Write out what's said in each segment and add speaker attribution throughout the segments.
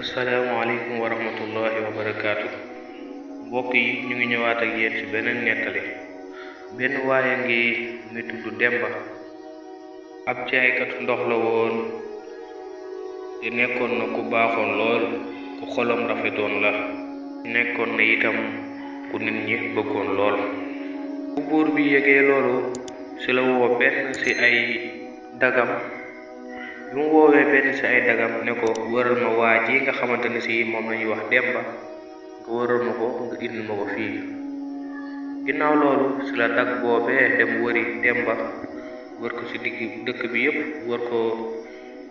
Speaker 1: asalaamaaleykum wa rahmatullahi wa barakaatu. mbokk yi ñu ngi ñëwaat ak yéen ci beneen nettali. benn waaye ngi tudd Demba. ab jaaykatu ndox la woon te nekkoon na ku baaxoon lool, ku xolam rafetoon la, nekkoon na itam ku nit ñi bëggoon lool. bu buur bi yëgee loolu ci la woo benn ci ay dagam. bi mu woowee benn ci ay dagam ne ko wëral ma waa ji nga xamante ne ci moom lañuy wax Demba, nga wëral ma ko nga indil ma ko fii. ginnaaw loolu ci la dag boobee dem wëri Demba, wër ko ci digg dëkk bi yépp, wër ko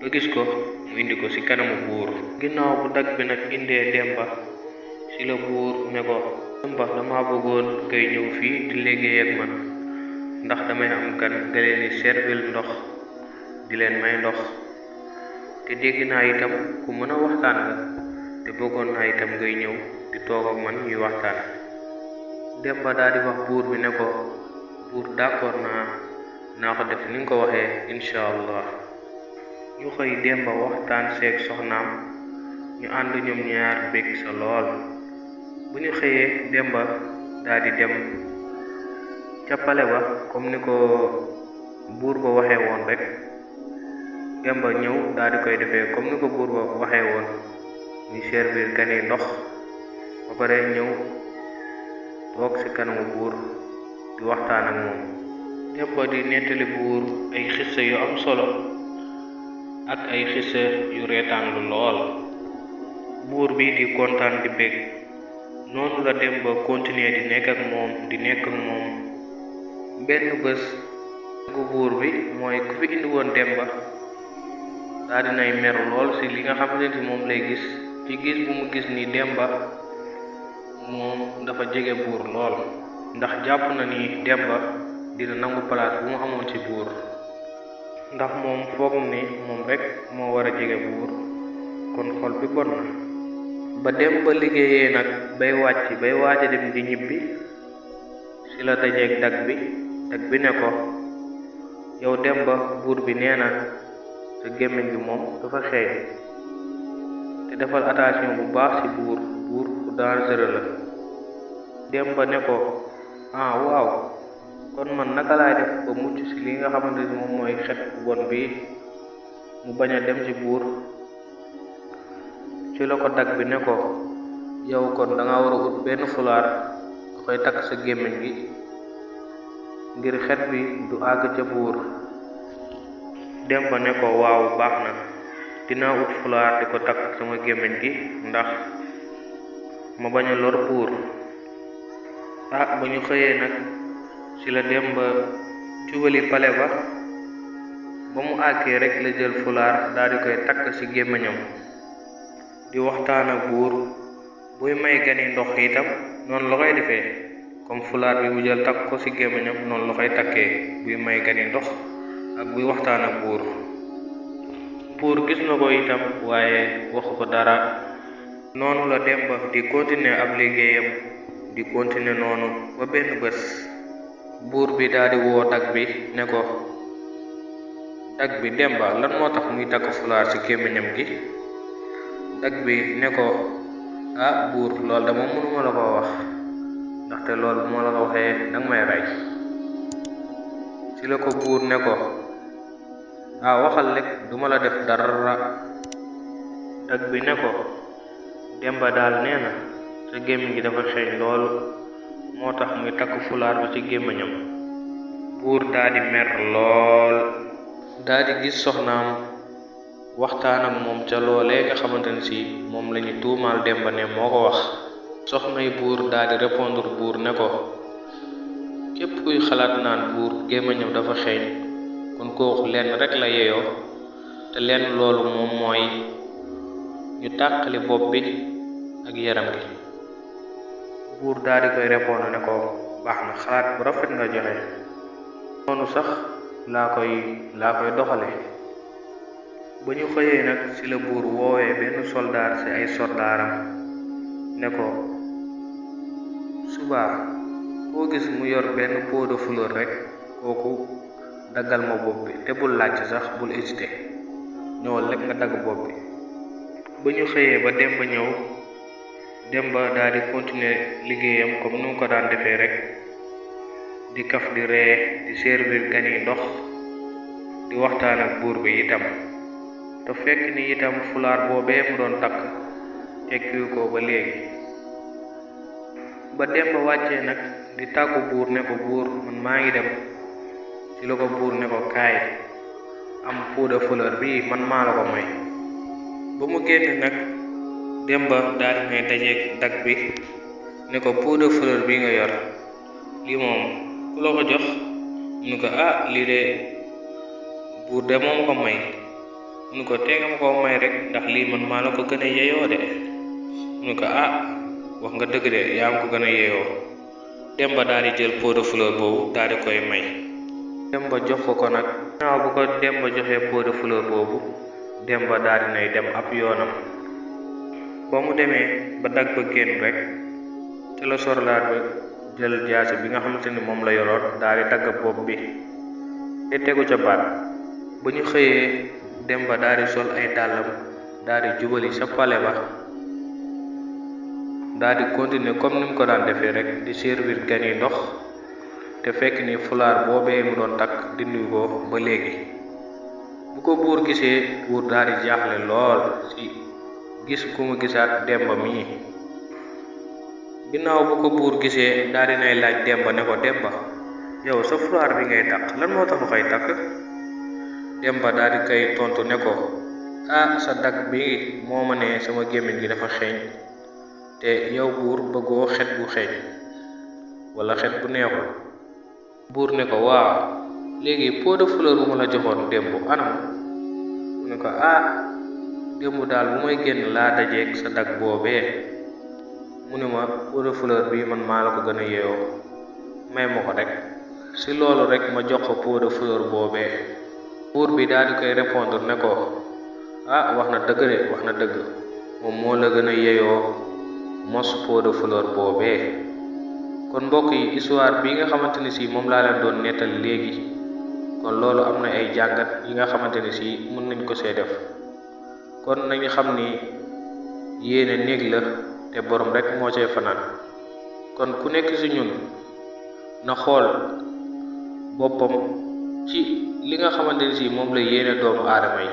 Speaker 1: ba gis ko mu indi ko ci kanamu buur. ginnaaw bu dag bi nag indee Demba, ci la buur ne ko Demba, dama bëggoon ngay ñëw fii di liggéey ak man, ndax damay am gan nga leen di servil ndox, di leen may ndox, te dégg naa itam ku mën a waxtaan nga, te bëggoon naa itam ngay ñëw di toog ak man ñuy waxtaan. Demba daal di wax buur bi ne ko buur d'accord naa ko def ni nga ko waxee incha allah. ñu xëy Demba waxtaan seeg soxnaam, ñu ànd ñoom ñaar bég sa lool. bu ñu xëyee Demba daal di dem ca pale ba comme ni ko buur ba waxee woon rek. Demba ñëw daal di koy defee comme ni ko buur ba waxee woon, muy servir gani ndox, ba pare ñëw toog ci kanamu buur di waxtaan ak moom. Demba di nettali buur ay xissa yu am solo ak ay xissa yu reetaan lu lool. buur bi di kontaan di bég. noonu la Demba continuer di nekk ak moom benn bés gu buur bi mooy ku fi indi woon Demba daa dinay mer lool ci li nga xamante ni moom lay gis, ci gis bu mu gis ni Demba moom dafa jege buur lool, ndax jàpp na ni Demba dina nangu place bu mu amoon ci buur, ndax moom foog ni moom rek moo war a jege buur, kon xol bi bon na. ba Demba liggéeyee nag bay waaja dem di ñibbi, ci la dajeeg dag bi ne ko yow Demba, buur bi nee na sa gémmiñ bi moom dafa xeeñ, te defal attention bu baax ci buur bu dangereux la. Demba ne ko waaw, kon man naka laay def ba mucc ci li nga xamante ni moom mooy xet bu bon bi mu bañ a dem ci buur. ci la ko dag bi ne ko yow kon danga war a ut benn fulaar nga koy takk sa gémmiñ gi ngir xet bi du àgg ca buur. Demba ne ko waaw, baax na, dinaa ut fulaar di ko takk sama gémmiñ gi ndax ma bañ a lor buur. ba ñu xëyee nag ci la Demba jubali pale ba mu àggee rek la jël fulaar daal di koy takk ci gémmiñam di waxtaan ak buur. buy may gani ndox itam noonu la koy defee, comme fulaar bi mu jël takk ko ci gémmiñam noonu la koy takkee buy may gani ndox ak buy waxtaan ak buur. buur gis na ko itam waaye waxu ko dara. noonu la Demba di continuer ab liggéeyam, di continuer noonu ba benn bés buur bi daal di woo dag bi ne ko dag bi, Demba lan moo tax muy takk fulaar ci gémmiñam gi? dag bi ne ko buur, loolu dama mënuma la ko wax, ndaxte loolu bu ma la ko waxee danga may rey. ci la ko buur ne ko waxal lekk, duma la def dara. dag bi ne ko Demba daal nee na sa gémmiñ gi dafa xeeñ loolu, moo tax muy takk fulaar bi ci gémmiñam. buur daa di mer lool, daa di gis soxnaam waxtaan ak moom ca loolee nga xamante ne ci moom lañu tuumaal Demba ne moo ko wax. soxnay buur daa di répondre buur ne ko képp kuy xalaat naan buur gémmiñam dafa xeeñ, kon kooku lenn rek la yeyoo, te lenn loolu moom mooy ñu tàqali bopp bi ak yaram gi. buur daal di koy répondre ne ko baax na, xalaat bu rafet nga joxe, noonu sax laa koy doxale. ba ñu xëyee nag ci la buur woowee benn soldaar ci ay soldaaram ne ko suba koo gis mu yor benn pot de fleur rek, kooku daggal ma bopp bi, te bul laaj sax, bul hésité, ñëwal rek nga dagg bopp bi. ba ñu xëyee ba Demba ñëw, Demba daal di continuer liggéeyam comme nu mu ko daan defee rek, di kaf di ree, di servir gan yi ndox, di waxtaan ak buur bi itam. te fekk ni itam fulaar boobee mu doon takk tekkiwu ko ba léegi. ba Demba wàccee nag di tàggu buur ne ko, buur man maa ngi dem, ci la ko buur ne ko kaay, am pot de fleur bi man maa la ko may. ba mu génn nag Demba daal di may dajeeg dag bi ne ko, pot de fleur bi nga yor lii moom ku la ko jox? mu ne ko, lii de buur de moom ko may. mu ne ko, tee nga ma koo may rek, ndax lii man maa la ko gën a yeyoo de. mu ne ko, wax nga dëgg de, yaa ngi ko gën a yeyoo. Demba daal di jël pot de fleur boobu daal di koy may. Demba jox ko nag. ginnaaw bu ko Demba joxee pot de fleur boobu, Demba daal di nay dem ab yoonam. ba mu demee ba dag ba génn rek, ci la sorlaat ba jël jaasi bi nga xamante ni moom la yoroon daal di dagg bopp bi te tegu ca baat. ba ñu xëyee Demba daal di sol ay dàllam daal di jubali sa pale ba, daal di continuer comme ni mu ko daan defee rek, di servir gan yi ndox, te fekk ni fulaar boobee mu doon takk dindi ko ba léegi. bu ko buur gisee, buur daal di jaaxle lool ci gis ku mu gisaat Demba mii. ginnaaw bu ko buur gisee daal di nay laaj Demba ne ko, Demba yow sa fulaar bi ngay takk lan moo tax nga koy takk? Demba daal di koy tontu ne ko, sa dag bi moo ma ne sama gémmiñ gi dafa xeeñ, te yow buur bëggoo xet bu xeeñ wala xet bu neexul. buur ne ko, waaw léegi pot de fleur bu ma la joxoon démb anam? mu ne ko, démb daal bu may génn laa dajeeg sa dag boobee, mu ne ma pot de fleur bi man maa la ko gën a yeewoo, may ma ko rek. si loolu rek ma jox ko pot de fleur boobee. buur bi daal di koy répondre ne ko, wax na dëgg de, wax na dëgg, moom moo la gën a yeeyoo mos pot de fleur boobee. kon mbokk yi, histoire bi nga xamante ni si moom laa leen doon nettali léegi, kon loolu am na ay jàngat yi nga xamante ni si mën nañ ko see def. kon nañu xam ni yéene néeg la te borom rek moo cay fanaan. kon ku nekk ci ñun na xool boppam ci li nga xamante ni si moom la yéene doomu aadama yi.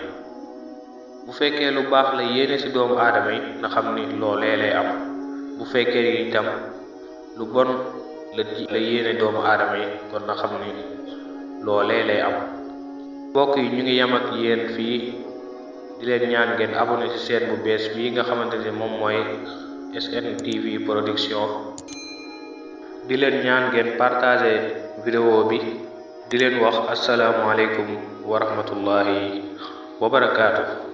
Speaker 1: bu fekkee lu baax la yéene ci doomu aadama yi, na xam ni loolee lay am. bu fekkee itam lu bon la yéene doomu aadama yi, kon na xam ni loolee lay am. mbokk yi, ñu ngi yem ak yéen fii, di leen ñaan ngeen abonné ci chaîne bu bees bii nga xamante ni moom mooy SNTV Production. di leen ñaan ngeen partagé vidéo bi, di leen wax asalaamualeykum wa rahmatullahi wa barakaatu.